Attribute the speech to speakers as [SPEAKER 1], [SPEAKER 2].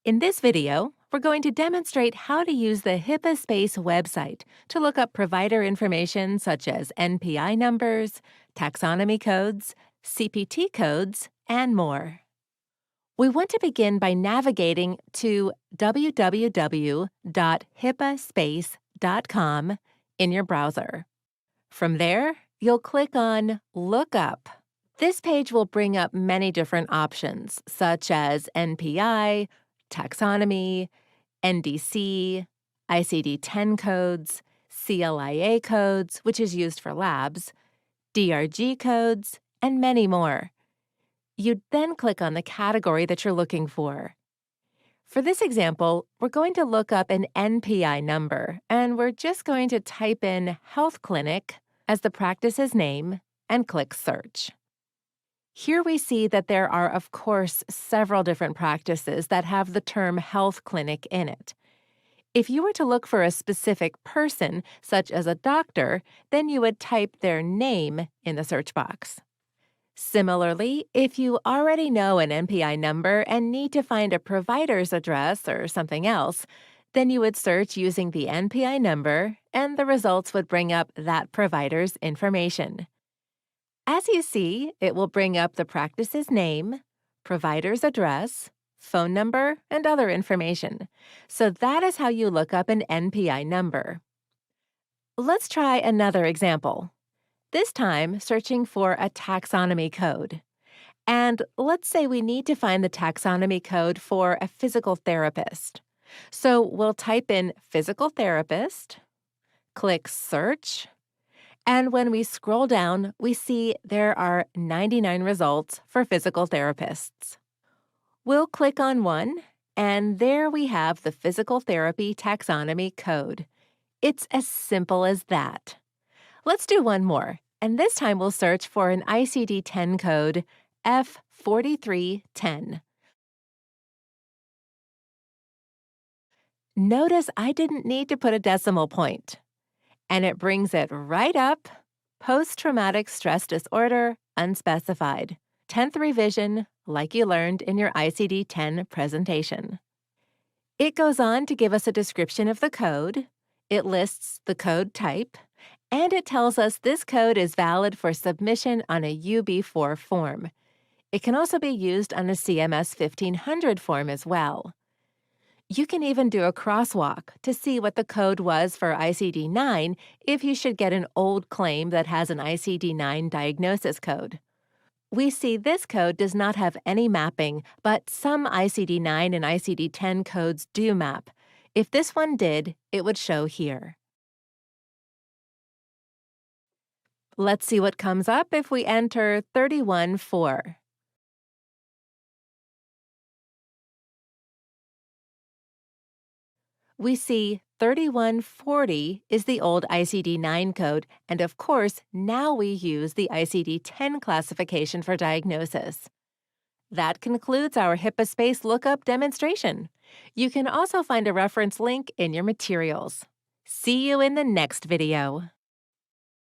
[SPEAKER 1] In this video, we're going to demonstrate how to use the HIPAA Space website to look up provider information such as NPI numbers, taxonomy codes, CPT codes, and more. We want to begin by navigating to www.hippaspace.com in your browser. From there, you'll click on Look Up. This page will bring up many different options, such as NPI, taxonomy, NDC, ICD-10 codes, CLIA codes, which is used for labs, DRG codes, and many more. You'd then click on the category that you're looking for. For this example, we're going to look up an NPI number, and we're just going to type in Health Clinic as the practice's name and click Search. Here we see that there are, of course, several different practices that have the term health clinic in it. If you were to look for a specific person, such as a doctor, then you would type their name in the search box. Similarly, if you already know an NPI number and need to find a provider's address or something else, then you would search using the NPI number, and the results would bring up that provider's information. As you see, it will bring up the practice's name, provider's address, phone number, and other information. So that is how you look up an NPI number. Let's try another example. This time, searching for a taxonomy code. And let's say we need to find the taxonomy code for a physical therapist. So we'll type in physical therapist, click search, and when we scroll down, we see there are 99 results for physical therapists. We'll click on one, and there we have the physical therapy taxonomy code. It's as simple as that. Let's do one more, and this time we'll search for an ICD-10 code F4310. Notice I didn't need to put a decimal point. And it brings it right up, post-traumatic stress disorder, unspecified, 10th revision, like you learned in your ICD-10 presentation. It goes on to give us a description of the code, it lists the code type, and it tells us this code is valid for submission on a UB4 form. It can also be used on a CMS 1500 form as well. You can even do a crosswalk to see what the code was for ICD-9 if you should get an old claim that has an ICD-9 diagnosis code. We see this code does not have any mapping, but some ICD-9 and ICD-10 codes do map. If this one did, it would show here. Let's see what comes up if we enter 31-4. We see 3140 is the old ICD-9 code, and of course, now we use the ICD-10 classification for diagnosis. That concludes our HIPAA Space lookup demonstration. You can also find a reference link in your materials. See you in the next video.